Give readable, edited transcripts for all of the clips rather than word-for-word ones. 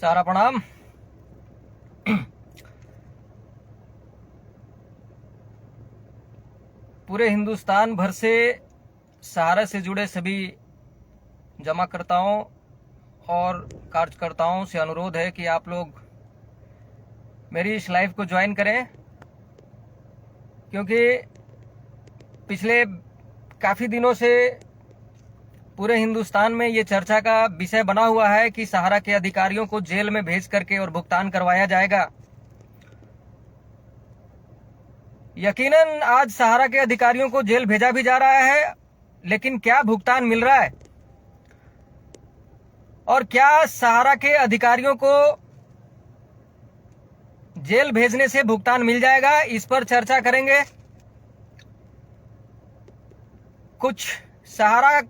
सारा प्रणाम। पूरे हिंदुस्तान भर से सहारा से जुड़े सभी जमाकर्ताओं और कार्यकर्ताओं से अनुरोध है कि आप लोग मेरी इस लाइव को ज्वाइन करें, क्योंकि पिछले काफ़ी दिनों से पूरे हिंदुस्तान में ये चर्चा का विषय बना हुआ है कि सहारा के अधिकारियों को जेल में भेज करके और भुगतान करवाया जाएगा। यकीनन आज सहारा के अधिकारियों को जेल भेजा भी जा रहा है, लेकिन क्या भुगतान मिल रहा है और क्या सहारा के अधिकारियों को जेल भेजने से भुगतान मिल जाएगा, इस पर चर्चा करेंगे। कुछ सहारा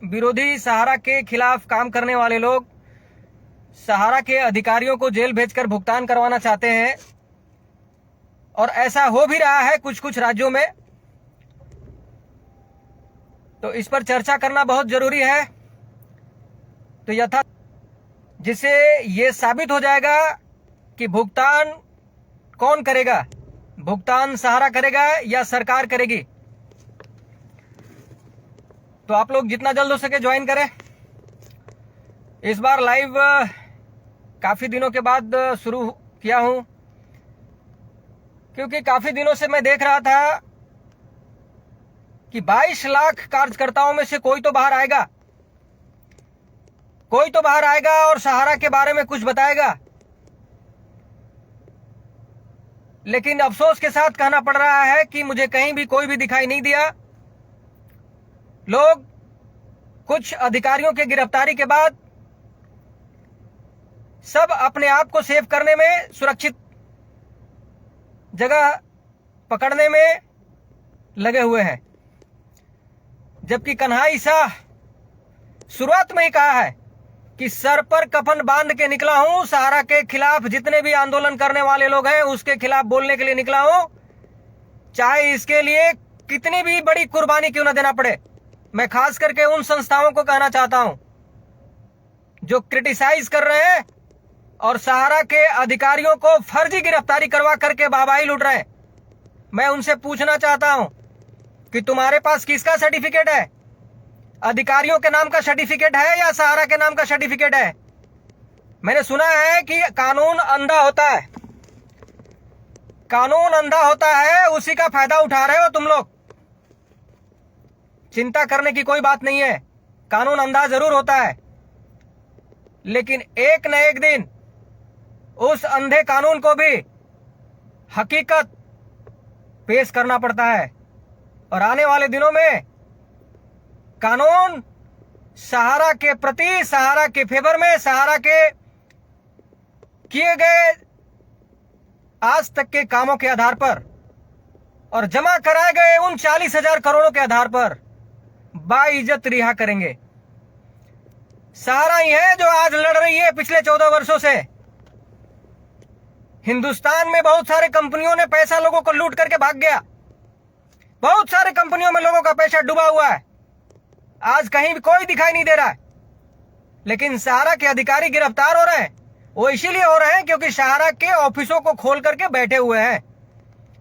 विरोधी, सहारा के खिलाफ काम करने वाले लोग सहारा के अधिकारियों को जेल भेजकर भुगतान करवाना चाहते हैं और ऐसा हो भी रहा है कुछ कुछ राज्यों में। तो इस पर चर्चा करना बहुत जरूरी है। तो जिससे ये साबित हो जाएगा कि भुगतान कौन करेगा, भुगतान सहारा करेगा या सरकार करेगी। तो आप लोग जितना जल्द हो सके ज्वाइन करें। इस बार लाइव काफी दिनों के बाद शुरू किया हूं, क्योंकि काफी दिनों से मैं देख रहा था कि 22 लाख कार्यकर्ताओं में से कोई तो बाहर आएगा, कोई तो बाहर आएगा और सहारा के बारे में कुछ बताएगा। लेकिन अफसोस के साथ कहना पड़ रहा है कि मुझे कहीं भी कोई भी दिखाई नहीं दिया। लोग कुछ अधिकारियों के गिरफ्तारी के बाद सब अपने आप को सेव करने में, सुरक्षित जगह पकड़ने में लगे हुए हैं, जबकि कन्हैया शाह शुरुआत में ही कहा है कि सर पर कफन बांध के निकला हूं, सहारा के खिलाफ जितने भी आंदोलन करने वाले लोग हैं उसके खिलाफ बोलने के लिए निकला हूं, चाहे इसके लिए कितनी भी बड़ी कुर्बानी क्यों न देना पड़े। मैं खास करके उन संस्थाओं को कहना चाहता हूं जो क्रिटिसाइज कर रहे हैं और सहारा के अधिकारियों को फर्जी गिरफ्तारी करवा करके वाहवाही लूट रहे हैं। मैं उनसे पूछना चाहता हूं कि तुम्हारे पास किसका सर्टिफिकेट है? अधिकारियों के नाम का सर्टिफिकेट है या सहारा के नाम का सर्टिफिकेट है? मैंने सुना है कि कानून अंधा होता है, कानून अंधा होता है, उसी का फायदा उठा रहे हो तुम लोग। चिंता करने की कोई बात नहीं है, कानून अंधा जरूर होता है, लेकिन एक न एक दिन उस अंधे कानून को भी हकीकत पेश करना पड़ता है। और आने वाले दिनों में कानून सहारा के प्रति, सहारा के फेवर में, सहारा के किए गए आज तक के कामों के आधार पर और जमा कराए गए उन 40,000 करोड़ों के आधार पर बाइज्जत रिहा करेंगे। सहारा ही है जो आज लड़ रही है पिछले 14 वर्षों से। हिंदुस्तान में बहुत सारे कंपनियों ने पैसा लोगों को लूट करके भाग गया, बहुत सारे कंपनियों में लोगों का पैसा डूबा हुआ है, आज कहीं भी कोई दिखाई नहीं दे रहा है। लेकिन सहारा के अधिकारी गिरफ्तार हो रहे हैं, वो इसीलिए हो रहे हैं क्योंकि सहारा के ऑफिसों को खोल करके बैठे हुए हैं,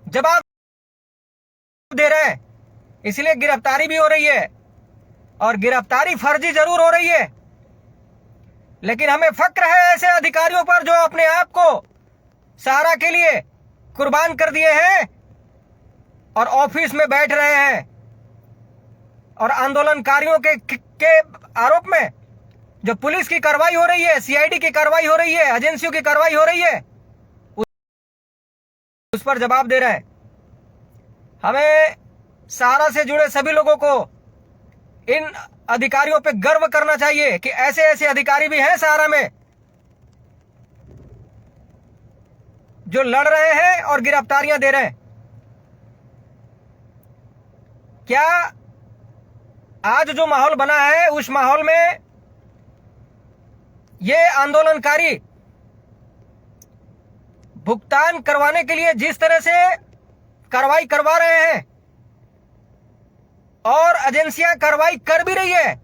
जवाब दे रहे हैं, इसलिए गिरफ्तारी भी हो रही है। और गिरफ्तारी फर्जी जरूर हो रही है, लेकिन हमें फक्र है ऐसे अधिकारियों पर जो अपने आप को सहारा के लिए कुर्बान कर दिए हैं और ऑफिस में बैठ रहे हैं और आंदोलनकारियों के आरोप में जो पुलिस की कार्रवाई हो रही है, सीआईडी की कार्रवाई हो रही है, एजेंसियों की कार्रवाई हो रही है, उस पर जवाब दे रहे हैं। हमें सहारा से जुड़े सभी लोगों को इन अधिकारियों पे गर्व करना चाहिए कि ऐसे ऐसे अधिकारी भी हैं सहारा में जो लड़ रहे हैं और गिरफ्तारियां दे रहे हैं। क्या आज जो माहौल बना है उस माहौल में ये आंदोलनकारी भुगतान करवाने के लिए जिस तरह से कार्रवाई करवा रहे हैं और एजेंसियां कार्रवाई कर भी रही है,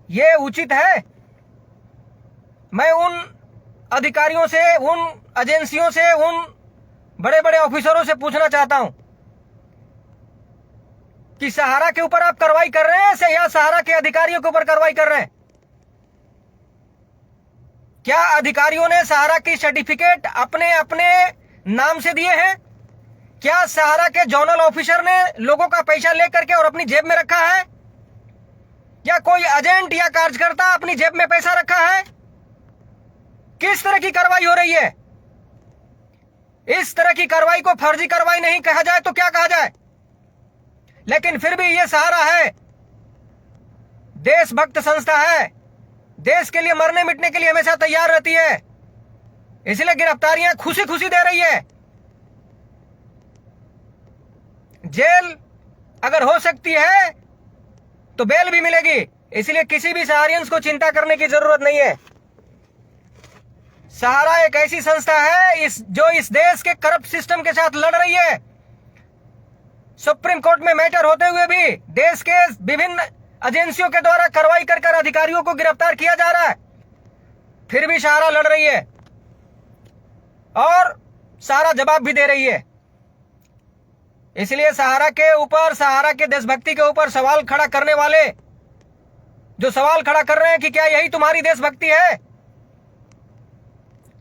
ये उचित है? मैं उन अधिकारियों से, उन एजेंसियों से, उन बड़े बड़े ऑफिसरों से पूछना चाहता हूं कि सहारा के ऊपर आप कार्रवाई कर रहे हैं या सहारा के अधिकारियों के ऊपर कार्रवाई कर रहे हैं? क्या अधिकारियों ने सहारा की सर्टिफिकेट अपने अपने नाम से दिए हैं? क्या सहारा के जोनल ऑफिसर ने लोगों का पैसा लेकर के और अपनी जेब में रखा है? या कोई एजेंट या कार्यकर्ता अपनी जेब में पैसा रखा है? किस तरह की कार्रवाई हो रही है? इस तरह की कार्रवाई को फर्जी कार्रवाई नहीं कहा जाए तो क्या कहा जाए? लेकिन फिर भी यह सहारा है, देशभक्त संस्था है, देश के लिए मरने मिटने के लिए हमेशा तैयार रहती है, इसलिए गिरफ्तारियां खुशी खुशी दे रही है। जेल अगर हो सकती है तो बेल भी मिलेगी, इसलिए किसी भी सहारियंस को चिंता करने की जरूरत नहीं है। सहारा एक ऐसी संस्था है जो इस देश के करप्ट सिस्टम के साथ लड़ रही है। सुप्रीम कोर्ट में मैटर होते हुए भी देश के विभिन्न एजेंसियों के द्वारा कार्रवाई कर अधिकारियों को गिरफ्तार किया जा रहा है, फिर भी सहारा लड़ रही है और सहारा जवाब भी दे रही है। इसलिए सहारा के ऊपर, सहारा के देशभक्ति के ऊपर सवाल खड़ा करने वाले जो सवाल खड़ा कर रहे हैं कि क्या यही तुम्हारी देशभक्ति है,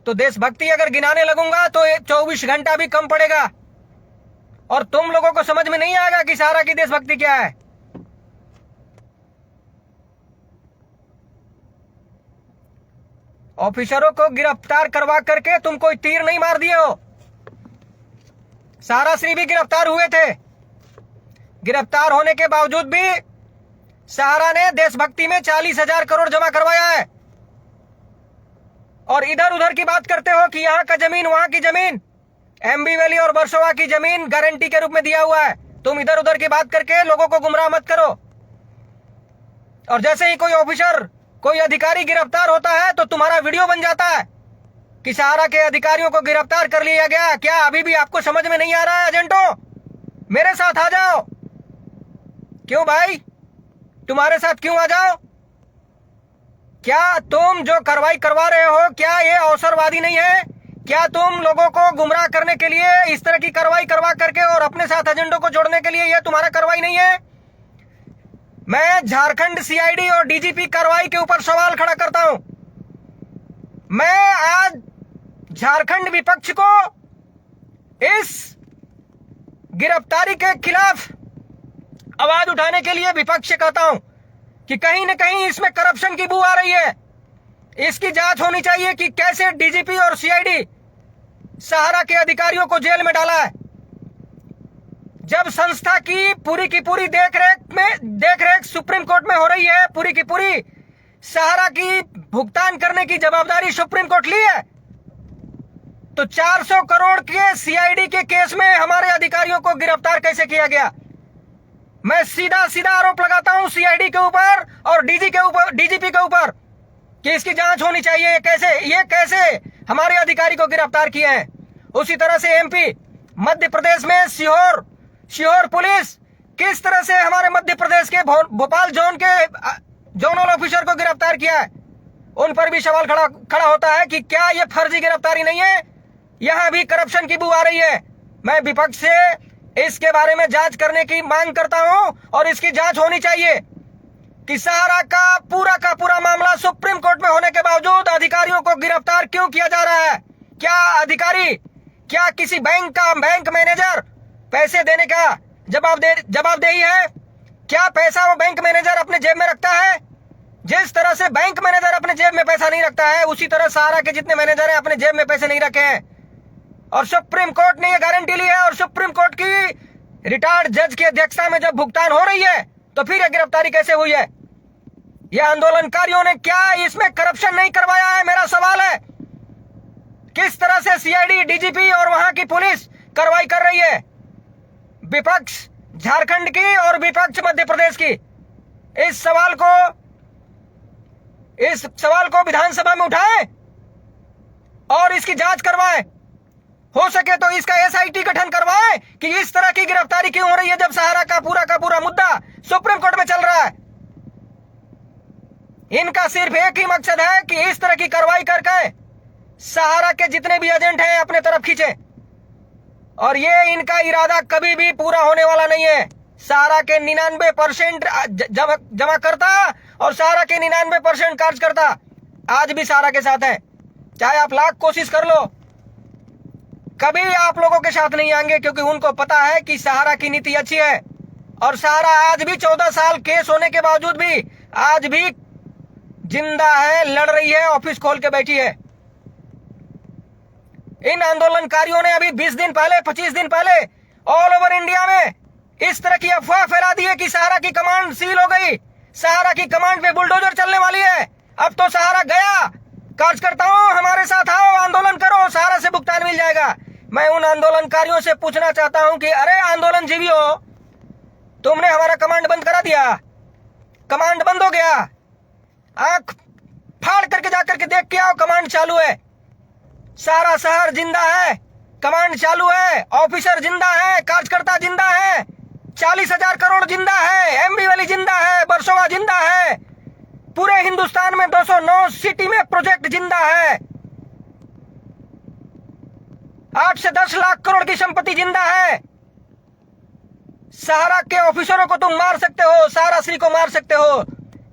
तो देशभक्ति अगर गिनाने लगूंगा तो 24 घंटा भी कम पड़ेगा और तुम लोगों को समझ में नहीं आएगा कि सहारा की देशभक्ति क्या है। ऑफिसरों को गिरफ्तार करवा करके तुम कोई तीर नहीं मार दिए हो। सहारा श्री भी गिरफ्तार हुए थे, गिरफ्तार होने के बावजूद भी सहारा ने देशभक्ति में 40,000 करोड़ जमा करवाया है। और इधर उधर की बात करते हो कि यहां का जमीन, वहां की जमीन, एमबी वैली और वर्सोवा की जमीन गारंटी के रूप में दिया हुआ है। तुम इधर उधर की बात करके लोगों को गुमराह मत करो। और जैसे ही कोई ऑफिसर, कोई अधिकारी गिरफ्तार होता है तो तुम्हारा वीडियो बन जाता है कि सहारा के अधिकारियों को गिरफ्तार कर लिया गया। क्या अभी भी आपको समझ में नहीं आ रहा है? एजेंटों, मेरे साथ आ जाओ। क्यों भाई, तुम्हारे साथ क्यों आ जाओ? क्या तुम जो कार्रवाई करवा रहे हो, क्या ये अवसरवादी नहीं है? क्या तुम लोगों को गुमराह करने के लिए इस तरह की कार्रवाई करवा करके और अपने साथ एजेंडों को जोड़ने के लिए यह तुम्हारा कार्रवाई नहीं है? मैं झारखंड सीआईडी और डीजीपी कार्रवाई के ऊपर सवाल खड़ा करता हूं। मैं आज झारखंड विपक्ष को इस गिरफ्तारी के खिलाफ आवाज उठाने के लिए विपक्ष से कहता हूं कि कहीं न कहीं इसमें करप्शन की बू आ रही है। इसकी जांच होनी चाहिए कि कैसे डीजीपी और सीआईडी सहारा के अधिकारियों को जेल में डाला है। जब संस्था की पूरी देखरेख सुप्रीम कोर्ट में हो रही है, पूरी की पूरी सहारा की भुगतान करने की जवाबदारी सुप्रीम कोर्ट ली है, तो 400 करोड़ के सीआईडी के केस में हमारे अधिकारियों को गिरफ्तार कैसे किया गया? मैं सीधा सीधा आरोप लगाता हूं सीआईडी के ऊपर और डीजीपी के ऊपर कि इसकी जांच होनी चाहिए। ये कैसे हमारे अधिकारी को गिरफ्तार किए हैं? उसी तरह से एमपी, मध्य प्रदेश में सीहोर पुलिस किस तरह से हमारे मध्य प्रदेश के भोपाल जोन के जोनल ऑफिसर को गिरफ्तार किया है, उन पर भी सवाल खड़ा होता है कि क्या ये फर्जी गिरफ्तारी नहीं है? यहां भी करप्शन की बू आ रही है। मैं विपक्ष से इसके बारे में जांच करने की मांग करता हूं और इसकी जांच होनी चाहिए कि सहारा का पूरा मामला सुप्रीम कोर्ट में होने के बावजूद अधिकारियों को गिरफ्तार क्यों किया जा रहा है? क्या किसी बैंक मैनेजर पैसे देने का जवाबदेही है? क्या पैसा वो बैंक मैनेजर अपने जेब में रखता है? जिस तरह से बैंक मैनेजर अपने जेब में पैसा नहीं रखता है, उसी तरह सहारा के जितने मैनेजर हैं अपने जेब में पैसे नहीं रखे हैं। और सुप्रीम कोर्ट ने ये गारंटी ली है और सुप्रीम कोर्ट की रिटायर्ड जज की अध्यक्षता में जब भुगतान हो रही है तो फिर यह गिरफ्तारी कैसे हुई है? ये आंदोलनकारियों ने क्या इसमें करप्शन नहीं करवाया है? मेरा सवाल है। किस तरह से सीआईडी, डीजीपी और वहां की पुलिस कार्रवाई कर रही है? विपक्ष झारखंड की और विपक्ष मध्य प्रदेश की इस सवाल को विधानसभा में उठाएं और इसकी जांच करवाएं। हो सके तो इसका एसआईटी गठन करवाएं कि इस तरह की गिरफ्तारी क्यों हो रही है जब सहारा का पूरा मुद्दा सुप्रीम कोर्ट में चल रहा है। इनका सिर्फ एक ही मकसद है कि इस तरह की कार्रवाई करके सहारा के जितने भी एजेंट हैं अपने तरफ खींचे, और ये इनका इरादा कभी भी पूरा होने वाला नहीं है। सहारा के 99% जमा करता और सहारा के 99% कार्य करता आज भी सहारा के साथ है। चाहे आप लाख कोशिश कर लो, कभी आप लोगों के साथ नहीं आएंगे, क्योंकि उनको पता है कि सहारा की नीति अच्छी है। और सहारा आज भी 14 साल केस होने के बावजूद भी आज भी जिंदा है, लड़ रही है, ऑफिस खोल के बैठी है। इन आंदोलनकारियों ने अभी 20 दिन पहले 25 दिन पहले ऑल ओवर इंडिया में इस तरह की अफवाह फैला दी है कि सहारा की कमांड सील हो गई, सहारा की कमांड पे बुलडोजर चलने वाली है। अब तो सहारा गया, कार्यकर्ताओं हमारे साथ आओ, आंदोलन करो, सहारा से भुगतान मिल जाएगा। मैं उन आंदोलनकारियों से पूछना चाहता हूं कि अरे आंदोलन जीवियो, तुमने हमारा कमांड बंद करा दिया, कमांड बंद हो गया, आंख फाड़ करके जाकर के देख के आओ, कमांड चालू है, सारा शहर जिंदा है, कमांड चालू है, ऑफिसर जिंदा है, कार्यकर्ता जिंदा है, 40,000 करोड़ जिंदा है, एमबी वैली जिंदा है, बरसोवा जिंदा है, पूरे हिंदुस्तान में 209 सिटी में प्रोजेक्ट जिंदा है, 8 से 10 लाख करोड़ की संपत्ति जिंदा है। सहारा के ऑफिसरों को तुम मार सकते हो, सहारा श्री को मार सकते हो,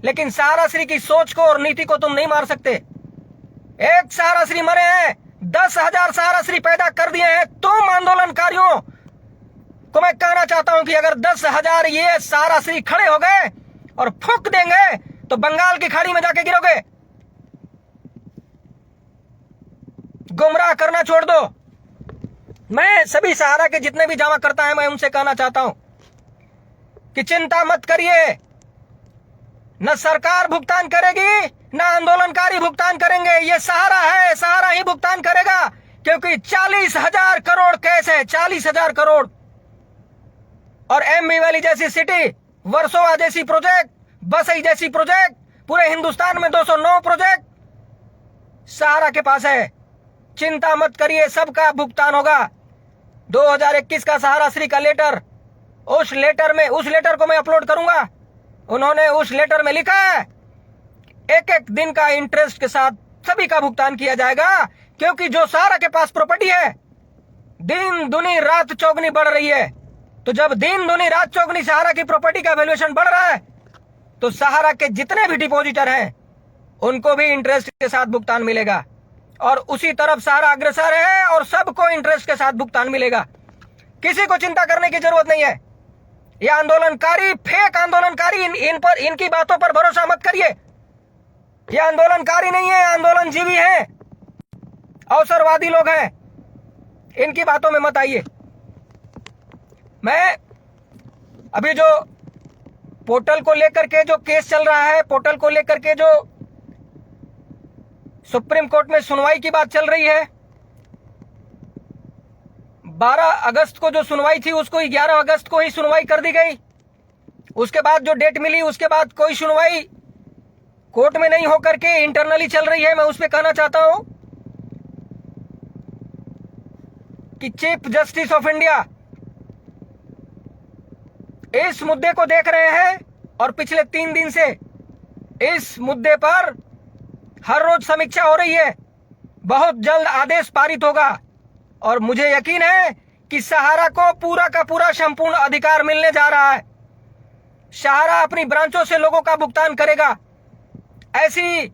लेकिन सहारा श्री की सोच को और नीति को तुम नहीं मार सकते। एक सहारा श्री मरे हैं, 10,000 सहारा श्री पैदा कर दिए हैं। तुम आंदोलनकारियों को मैं कहना चाहता हूं कि अगर 10,000 ये सहारा श्री खड़े हो गए और फूंक देंगे तो बंगाल की खाड़ी में जाके गिरोगे। गुमराह करना छोड़ दो। मैं सभी सहारा के जितने भी जमा करता है, मैं उनसे कहना चाहता हूं कि चिंता मत करिए, न सरकार भुगतान करेगी न आंदोलनकारी भुगतान करेंगे, ये सहारा है, सहारा ही भुगतान करेगा, क्योंकि 40,000 करोड़ केस है, 40,000 करोड़। और एमबी वैली जैसी सिटी, वर्सोवा जैसी प्रोजेक्ट, बसई जैसी प्रोजेक्ट, पूरे हिंदुस्तान में 209 प्रोजेक्ट सहारा के पास है। चिंता मत करिए, सबका भुगतान होगा। 2021 का सहारा श्री का लेटर, उस लेटर को मैं अपलोड करूंगा। उन्होंने उस लेटर में लिखा है एक एक दिन का इंटरेस्ट के साथ सभी का भुगतान किया जाएगा, क्योंकि जो सहारा के पास प्रॉपर्टी है, दिन दुनी रात चौगनी बढ़ रही है। तो जब दिन दुनी रात चौगनी सहारा की प्रॉपर्टी का वैल्यूएशन बढ़ रहा है, तो सहारा के जितने भी डिपॉजिटर हैं उनको भी इंटरेस्ट के साथ भुगतान मिलेगा, और उसी तरफ सहारा अग्रसर है और सबको इंटरेस्ट के साथ भुगतान मिलेगा। किसी को चिंता करने की जरूरत नहीं है। ये आंदोलनकारी, फेक आंदोलनकारी, इन पर, इनकी बातों पर भरोसा मत करिए। ये आंदोलनकारी नहीं है, आंदोलनजीवी है, अवसरवादी लोग हैं, इनकी बातों में मत आइए। मैं अभी जो पोर्टल को लेकर के जो केस चल रहा है, पोर्टल को लेकर के जो सुप्रीम कोर्ट में सुनवाई की बात चल रही है, 12 अगस्त को जो सुनवाई थी उसको 11 अगस्त को ही सुनवाई कर दी गई। उसके बाद जो डेट मिली, उसके बाद कोई सुनवाई कोर्ट में नहीं होकर के इंटरनली चल रही है। मैं उस पर कहना चाहता हूं कि चीफ जस्टिस ऑफ इंडिया इस मुद्दे को देख रहे हैं और पिछले 3 दिन से इस मुद्दे पर हर रोज समीक्षा हो रही है। बहुत जल्द आदेश पारित होगा और मुझे यकीन है कि सहारा को पूरा का पूरा संपूर्ण अधिकार मिलने जा रहा है। सहारा अपनी ब्रांचों से लोगों का भुगतान करेगा। ऐसी